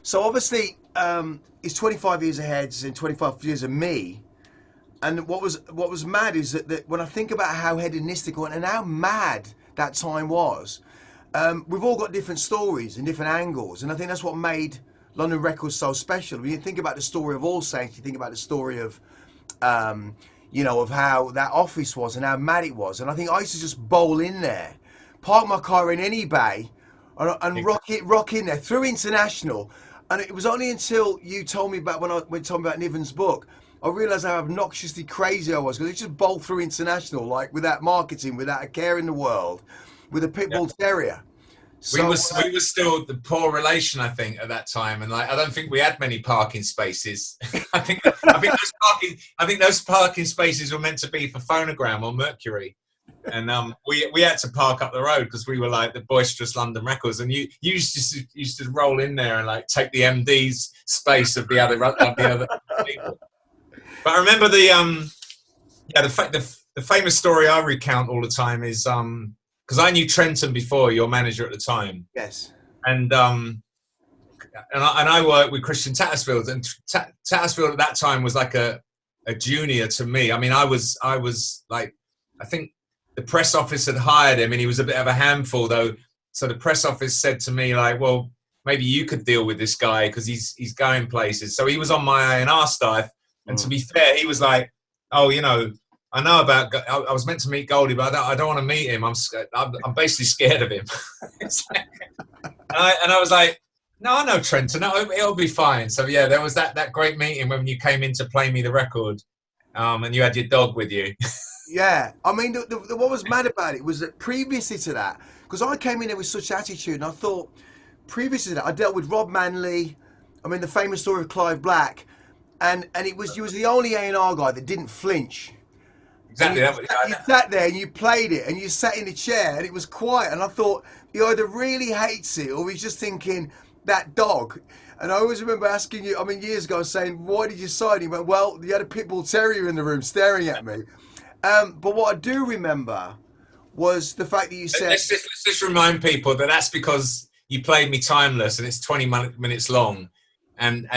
So obviously, he's 25 years ahead and 25 years of me. And what was mad is that when I think about how hedonistic and how mad that time was, we've all got different stories and different angles, and I think that's what made London Records so special. When you think about the story of All Saints, you think about the story of, of how that office was and how mad it was. And I think I used to just bowl in there, park my car in any bay, and rock in there through International. And it was only until you told me about when you told me about Niven's book, I realised how obnoxiously crazy I was, because it just bowled through International, like without marketing, without a care in the world, with a pit bull terrier. So, we were still the poor relation, I think, at that time, and I don't think we had many parking spaces. I think those parking spaces were meant to be for Phonogram or Mercury, and we had to park up the road because we were like the boisterous London Records, and you used to roll in there and like take the MD's space of the other people. But I remember the famous story I recount all the time is because I knew Trenton before, your manager at the time. Yes. And I worked with Christian Tattersfield, and Tattersfield at that time was like a junior to me. I mean, I was like, I think the press office had hired him, and he was a bit of a handful though. So the press office said to me like, well, maybe you could deal with this guy because he's going places. So he was on my A&R staff. And to be fair, he was like, oh, I know about, I was meant to meet Goldie, but I don't want to meet him. I'm basically scared of him. and I was like, no, I know Trenton. No, it'll be fine. So yeah, there was that great meeting when you came in to play me the record, and you had your dog with you. Yeah, I mean, what was mad about it was that previously to that, because I came in there with such attitude, and I thought, previously to that, I dealt with Rob Manley, I mean, the famous story of Clive Black, and you was the only A&R guy that didn't flinch. Exactly. You sat there and you played it, and you sat in the chair, and it was quiet, and I thought, he either really hates it, or he's just thinking, that dog. And I always remember asking you, I mean, years ago, saying, why did you sign? He went, well, you had a pit bull terrier in the room staring at me. But what I do remember was the fact that you said... Let's just remind people that that's because you played me Timeless, and it's 20 minutes long, and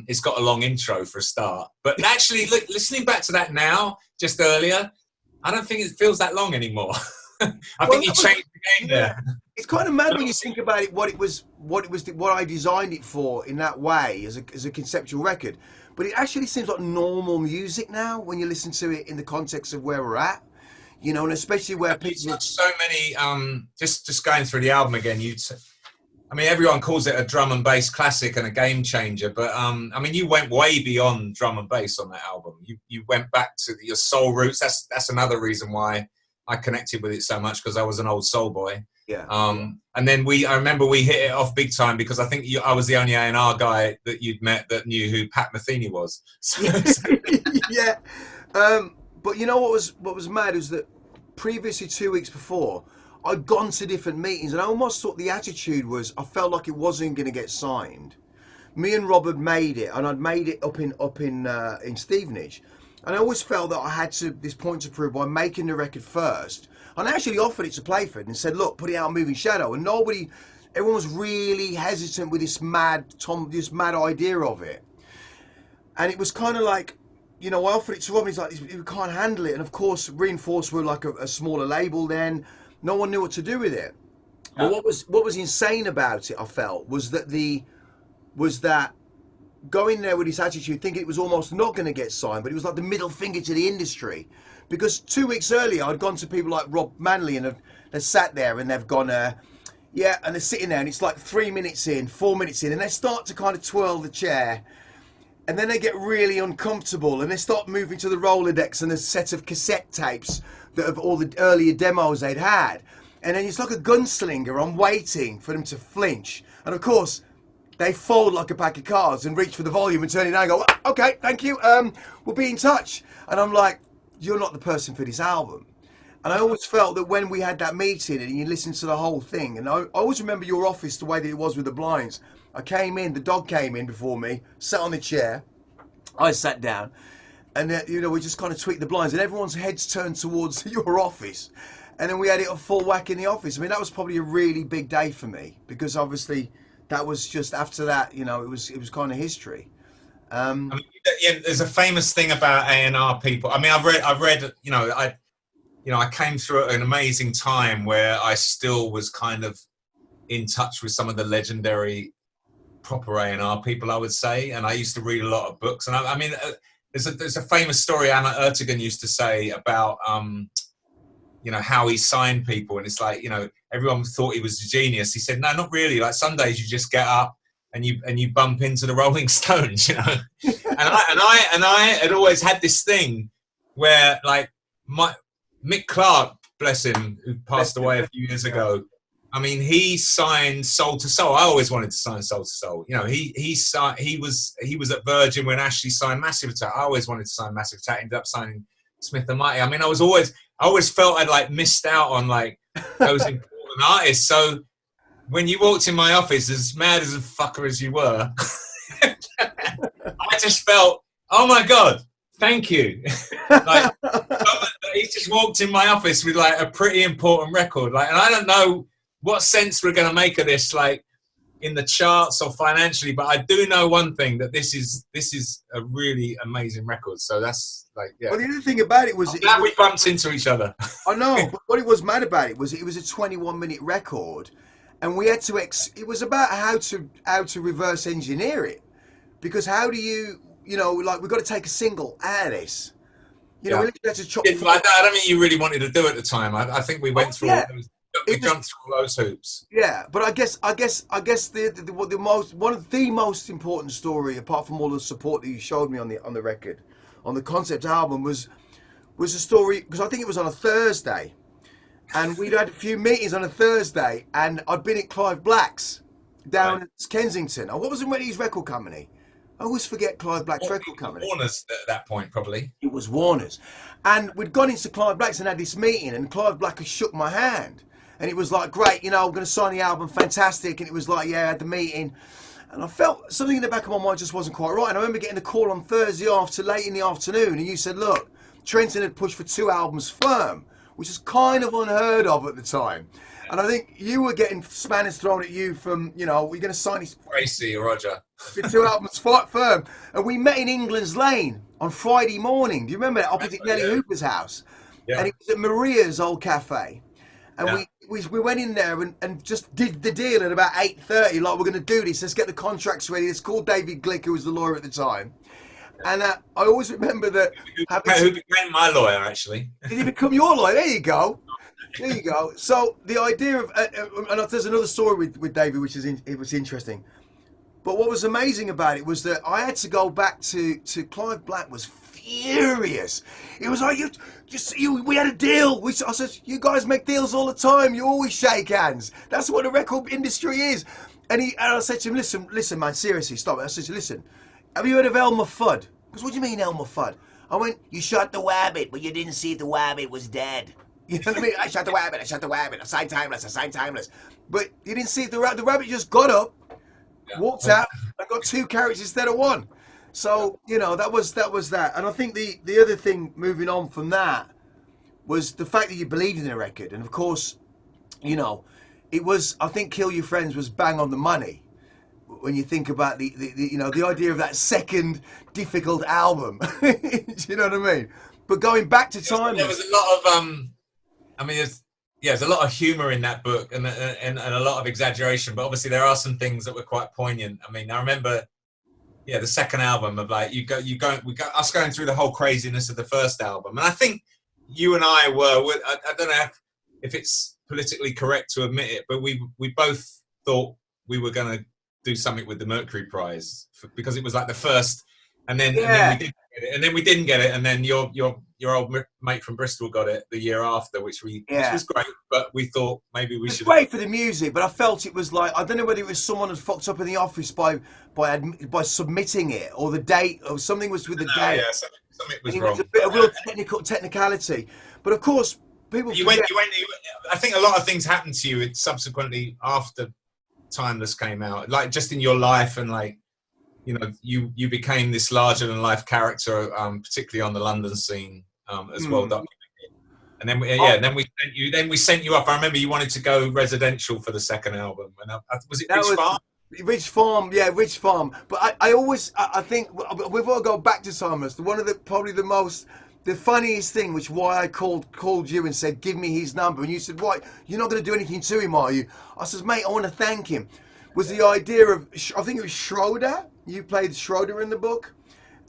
it's got a long intro for a start. But actually, look, listening back to that now, just earlier, I don't think it feels that long anymore. I think you changed the game there. It's kind of mad when you think about it, what I designed it for in that way as a conceptual record. But it actually seems like normal music now when you listen to it in the context of where we're at, and especially where people. So many. Just going through the album again, I mean, everyone calls it a drum and bass classic and a game changer, but I mean, you went way beyond drum and bass on that album. You went back to your soul roots. That's another reason why I connected with it so much, because I was an old soul boy. Yeah. And then I remember we hit it off big time because I think I was the only A&R guy that you'd met that knew who Pat Metheny was. Yeah. But you know what was mad was that previously 2 weeks before, I'd gone to different meetings, and I almost thought the attitude was I felt like it wasn't going to get signed. Me and Rob had made it, and I'd made it up in Stevenage, and I always felt that I had this point to prove by making the record first. And I actually offered it to Playford and said, look, put it out on Moving Shadow, and everyone was really hesitant with this mad idea of it. And it was kind of like, I offered it to Rob, and he's like, we can't handle it. And of course, Reinforced were like a smaller label then. No one knew what to do with it. But what was insane about it, I felt, was that going there with this attitude, thinking it was almost not going to get signed, but it was like the middle finger to the industry. Because 2 weeks earlier, I'd gone to people like Rob Manley, and they've sat there and they've gone, and they're sitting there, and it's like 3 minutes in, 4 minutes in, and they start to kind of twirl the chair, and then they get really uncomfortable, and they start moving to the Rolodex and a set of cassette tapes of all the earlier demos they'd had. And then it's like a gunslinger. I'm waiting for them to flinch. And of course, they fold like a pack of cards and reach for the volume and turn it down and go, okay, thank you, we'll be in touch. And I'm like, you're not the person for this album. And I always felt that when we had that meeting and you listened to the whole thing, and I always remember your office the way that it was with the blinds. I came in, the dog came in before me, sat on the chair, I sat down, and we just kind of tweaked the blinds, and everyone's heads turned towards your office, and then we had it a full whack in the office. I mean, that was probably a really big day for me, because obviously that was just after that. You know, it was kind of history. I mean, yeah, there's a famous thing about A&R people. I mean, I've read, I came through an amazing time where I still was kind of in touch with some of the legendary proper A&R people, I would say. And I used to read a lot of books. And I mean, there's a famous story Anna Ertegun used to say about, how he signed people. And it's like, everyone thought he was a genius. He said, no, not really. Like some days you just get up and you bump into the Rolling Stones, and I had always had this thing where, like, Mick Clark, bless him, who passed away a few years ago. I mean, he signed Soul to Soul. I always wanted to sign Soul to Soul. He was at Virgin when Ashley signed Massive Attack. I always wanted to sign Massive Attack. Ended up signing Smith and Mighty. I mean, I always felt I'd like missed out on like those important artists. So when you walked in my office, as mad as a fucker as you were, I just felt, oh my God, thank you. Like, he just walked in my office with like a pretty important record. Like, and I don't know what sense we're going to make of this, like in the charts or financially, but I do know one thing, that this is a really amazing record. So that's like, yeah. Well, the other thing about it was, we bumped into each other. I know, but what it was mad about it was a 21-minute record, and we had to. It was about how to reverse engineer it, because how do you, like, we've got to take a single out of this. We literally had to chop. I don't think you really wanted to do it at the time. I think we went through. We jumped through all those hoops. Yeah, but I guess one of the most important story, apart from all the support that you showed me on the record, on the concept album, was a story, because I think it was on a Thursday, and we'd had a few meetings on a Thursday, and I'd been at Clive Black's down at Kensington. And what was his record company? I always forget Clive Black's record company. Warner's at that point, probably. It was Warner's. And we'd gone into Clive Black's and had this meeting, and Clive Black had shook my hand. And it was like, great, I'm going to sign the album, fantastic. And it was like, yeah, I had the meeting. And I felt something in the back of my mind just wasn't quite right. And I remember getting a call on Thursday late in the afternoon, and you said, look, Trenton had pushed for 2 albums firm, which is kind of unheard of at the time. And I think you were getting spanners thrown at you from, we're going to sign his... Tracy or Roger. For 2 albums firm. And we met in England's Lane on Friday morning. Do you remember that? Opposite Nelly Hooper's house. Yeah. And it was at Maria's old cafe. And we went in there and just did the deal at about 8:30. Like, we're going to do this. Let's get the contracts ready. Let's call David Glick, who was the lawyer at the time. And I always remember that... Who became my lawyer, actually. Did he become your lawyer? There you go. There you go. So the idea of... and there's another story with David, which it was interesting. But what was amazing about it was that I had to go back to Clive Black was furious. It was like, we had a deal. I said, you guys make deals all the time. You always shake hands. That's what the record industry is. And I said to him, listen, man, seriously, stop it. I said, listen, have you heard of Elmer Fudd? Because what do you mean, Elmer Fudd? I went, you shot the wabbit, but you didn't see if the wabbit was dead. You know what I mean? I shot the wabbit. I signed Timeless. But you didn't see if the rabbit just got up, walked out, and got 2 carrots instead of 1. So, that was that. And I think the other thing moving on from that was the fact that you believed in a record. And of course, it was, I think Kill Your Friends was bang on the money when you think about the idea of that second difficult album. Do you know what I mean? But going back to time, there was a lot of there's a lot of humor in that book and a lot of exaggeration, but obviously there are some things that were quite poignant. I mean, I remember the second album of like us going through the whole craziness of the first album, and I think you and I I don't know if it's politically correct to admit it, but we both thought we were going to do something with the Mercury Prize because it was like the first, and then we didn't get it, and then your old mate from Bristol got it the year after, which was great, but we thought maybe we should. Great for the music, but I felt it was like, I don't know whether it was someone had fucked up in the office by submitting it, or the date, or something was with the date. Yeah, something was wrong. It's a bit of real technicality, but of course people. I think a lot of things happened to you subsequently after Timeless came out, like just in your life, and like. You became this larger than life character, particularly on the London scene, as well documented. And then we sent you up. I remember you wanted to go residential for the second album. And was it Bridge Farm? Rich Farm, yeah, Rich Farm. But I always, I think we've got to go back to Timeless. One of the probably the most, the funniest thing, which why I called you and said, give me his number, and you said, right, you're not going to do anything to him, are you? I says, mate, I want to thank him. Was the idea of, I think it was Schroeder. You played Schroeder in the book,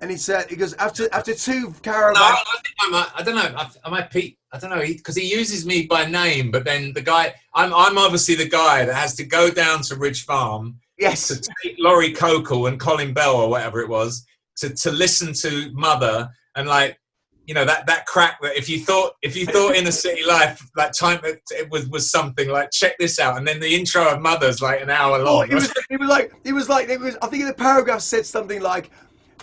and he said, he goes after two No, caravans. I think I might. I don't know. I might Pete. I don't know because he uses me by name, but then the guy. I'm obviously the guy that has to go down to Ridge Farm to Yes. take Laurie Cokel and Colin Bell or whatever it was to listen to Mother and like that crack that if you thought Inner City Life that time it was something like check this out and then the intro of Mother's like an hour Oh, long. it was like I think the paragraph said something like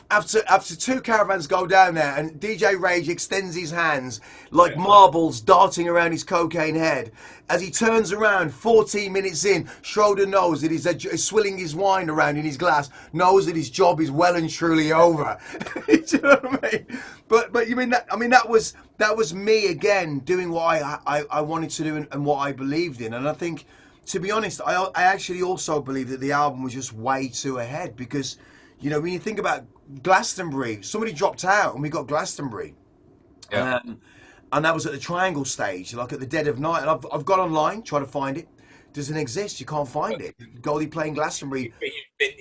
after two caravans go down there and DJ Rage extends his hands like marbles darting around his cocaine head. As he turns around 14 minutes in, Schroeder knows that he's swilling his wine around in his glass, knows that his job is well and truly over. Do you know what I mean? But you mean that? I mean that was me again doing what I wanted to do and what I believed in. And I think, to be honest, I actually also believe that the album was just way too ahead because, when you think about Glastonbury, somebody dropped out and we got Glastonbury. Yeah. And that was at the Triangle stage, like at the dead of night. And I've gone online, trying to find it. Doesn't exist. You can't find it. Goldie playing Glastonbury.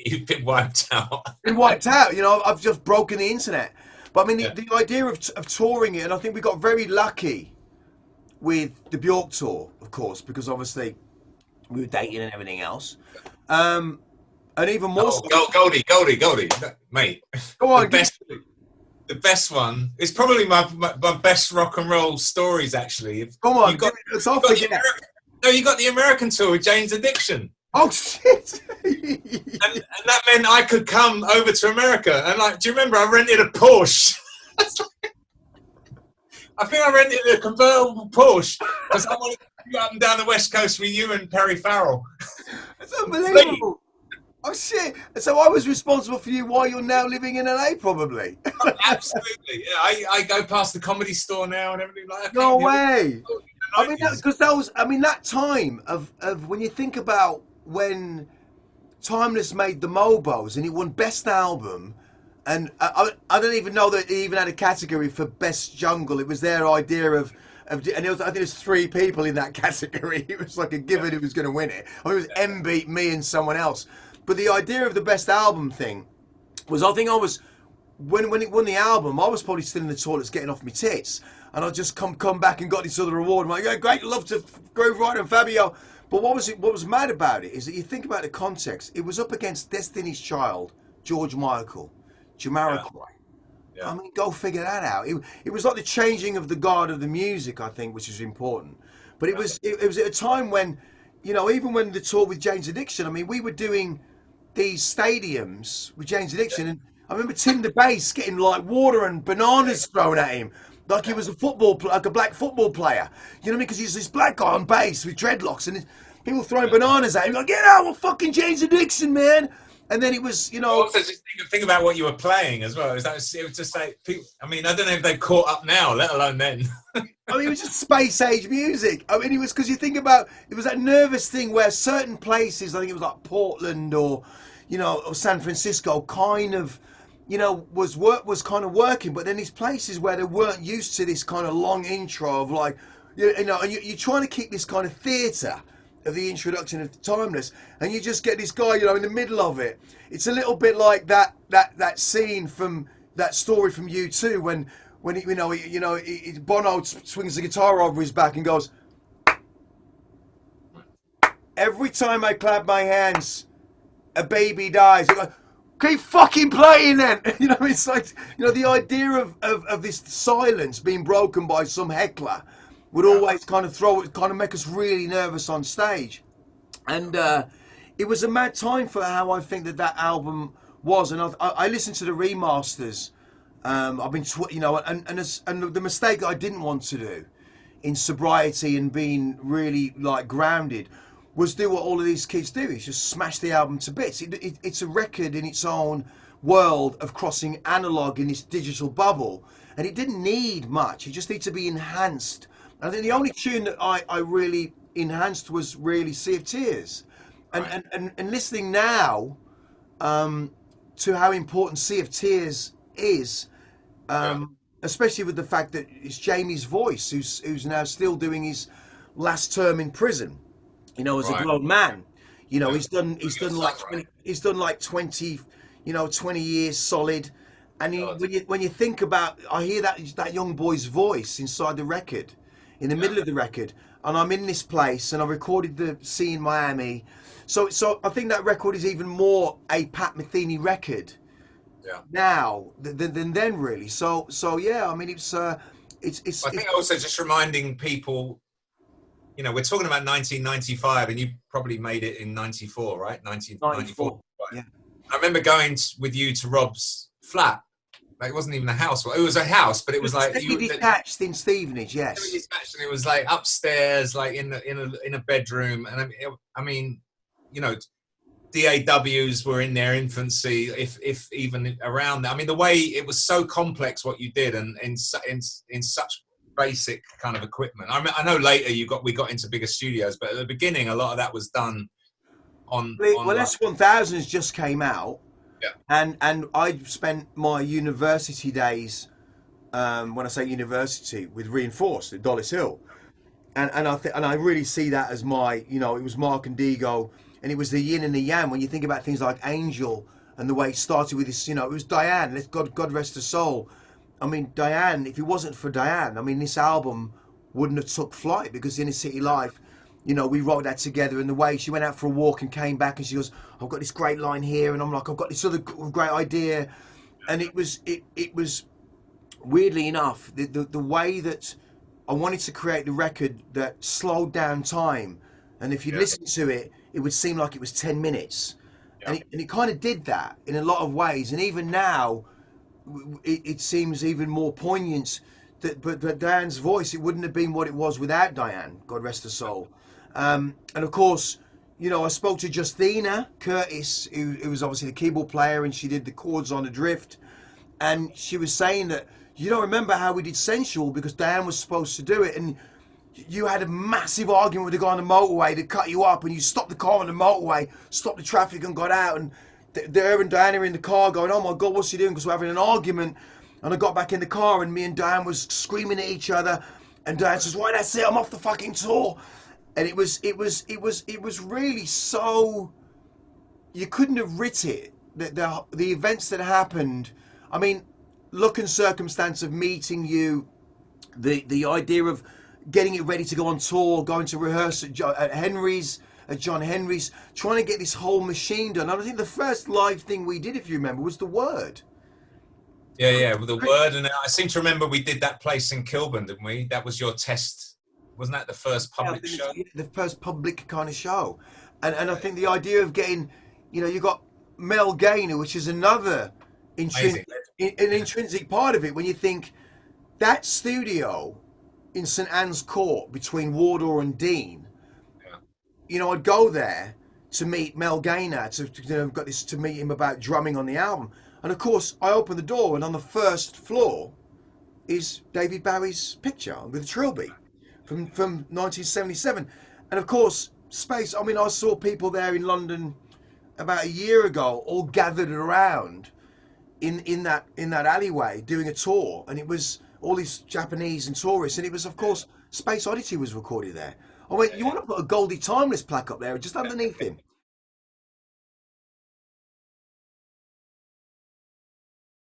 You've been wiped out. Been wiped out. I've just broken the internet. But I mean, the idea of touring it, and I think we got very lucky with the Bjork tour, of course, because obviously we were dating and everything else. And even more so. Goldie, mate. Go on, the best one. It's probably my best rock and roll stories, actually. Come on, you got the American tour with Jane's Addiction. Oh shit! and that meant I could come over to America. And do you remember I rented a Porsche? I think I rented a convertible Porsche because I wanted to go up and down the West Coast with you and Perry Farrell. It's unbelievable. Oh shit! So I was responsible for you while you're now living in LA, probably. Absolutely. Yeah, I go past the Comedy Store now and everything like that. No way. I mean, because that time of when you think about when Timeless made the Mobos and it won Best Album, and I don't even know that it even had a category for Best Jungle. It was their idea of I think there's three people in that category. It was like a given who was going to win it. I mean, it was M Beat, me, and someone else. But the idea of the Best Album thing was, I think I was when it won the album, I was probably still in the toilets getting off my tits, and I just come back and got this other award. I'm like, yeah, great, love to Groove Rider and Fabio. But what was mad about it is that you think about the context. It was up against Destiny's Child, George Michael, Jamiroquai. Yeah. I mean, go figure that out. It was like the changing of the guard of the music, I think, which is important. But it was at a time when, even when the tour with Jane's Addiction, I mean, we were doing these stadiums with Jane's Addiction, and I remember Tim the Bass getting like water and bananas thrown at him, like he was like a black football player. You know what I mean? Because he's this black guy on bass with dreadlocks, and people throwing bananas at him, like, get out of fucking Jane's Addiction, man. And then it was, Also, just think about what you were playing as well. It was just like, people, I mean, I don't know if they caught up now, let alone then. I mean, it was just space age music. I mean, it was because you think about, it was that nervous thing where certain places, I think it was like Portland or San Francisco, kind of, was kind of working. But then these places where they weren't used to this kind of long intro of like, and you're trying to keep this kind of theatre of the introduction of Timeless, and you just get this guy, in the middle of it. It's a little bit like that scene from that story from U2 when Bono swings the guitar over his back and goes, every time I clap my hands, a baby dies. You go, keep fucking playing then. It's like, the idea of this silence being broken by some heckler would always kind of make us really nervous on stage. And it was a mad time for how I think that album was. And I listened to the remasters. I've been, and the mistake that I didn't want to do in sobriety and being really like grounded was do what all of these kids do, is just smash the album to bits. It's a record in its own world of crossing analog in this digital bubble. And it didn't need much. It just needed to be enhanced. I think the only tune that I really enhanced was really Sea of Tears. Right. And listening now to how important Sea of Tears is, Yeah. especially with the fact that it's Jamie's voice, who's now still doing his last term in prison, as a Right. grown man. Yeah. He's Your done son, like right? 20, he's done like 20, 20 years solid. And God. when you think about, I hear that young boy's voice inside the record, in the Yeah. middle of the record, and I'm in this place, and I recorded the scene in Miami. So I think that record is even more a Pat Metheny record Yeah. now than then, really. So yeah, I mean, I think also just reminding people, we're talking about 1995, and you probably made it in '94, right? 1994. 94. Yeah. I remember going with you to Rob's flat. Like, it wasn't even a house. Well, it was a house, but it was like Semi-detached in Stevenage, yes. and it was like upstairs, like in a bedroom. And I mean, you know, DAWs were in their infancy, if even around that. I mean, the way it was so complex what you did, and in such basic kind of equipment. I know later we got into bigger studios, but at the beginning, a lot of that was done on Well, like, S1000s just came out, yeah, and I spent my university days, when I say university, with Reinforced at Dollis Hill, and I really see that as my, it was Mark and Digo, and it was the yin and the yang. When you think about things like Angel and the way it started with this, it was Diane. Let God rest her soul. I mean, Diane. If it wasn't for Diane, I mean, this album wouldn't have took flight, because Inner City Life, we wrote that together. And the way she went out for a walk and came back, and she goes, "I've got this great line here," and I'm like, "I've got this other great idea," and it was weirdly enough the way that I wanted to create the record that slowed down time, and if you yeah, listen to it, it would seem like it was 10 minutes, yeah. and it kind of did that in a lot of ways. And even now, it seems even more poignant. But Diane's voice, it wouldn't have been what it was without Diane, God rest her soul. And of course, I spoke to Justina Curtis, who was obviously the keyboard player, and she did the chords on Adrift, and she was saying that you don't remember how we did Sensual because Diane was supposed to do it, and you had a massive argument with the guy on the motorway that cut you up, and you stopped the car on the motorway, stopped the traffic and got out, and there and Diane are in the car going, "Oh my God, what's he doing?" Because we're having an argument. And I got back in the car, and me and Diane was screaming at each other, and Diane says, "Why, that's it, I'm off the fucking tour." And it was really so, you couldn't have writ it. The events that happened, I mean, luck and circumstance of meeting you, the idea of getting it ready to go on tour, going to rehearse at John Henry's, trying to get this whole machine done. And I think the first live thing we did, if you remember, was The Word. Yeah, with the Word. And I seem to remember we did that place in Kilburn, didn't we? That was your test. Wasn't that the first public show? The first public kind of show. And I think the idea of getting, you got Mel Gaynor, which is another intrinsic part of it, when you think that studio in St Anne's Court between Wardour and Dean, I'd go there to meet Mel Gaynor, to meet him about drumming on the album. And of course, I open the door, and on the first floor is David Bowie's picture with a trilby from 1977. And of course, space. I mean, I saw people there in London about a year ago, all gathered around in that alleyway doing a tour, and it was all these Japanese and tourists, and it was, of course, Space Oddity was recorded there. I went, "You want to put a Goldie Timeless plaque up there, just underneath him?"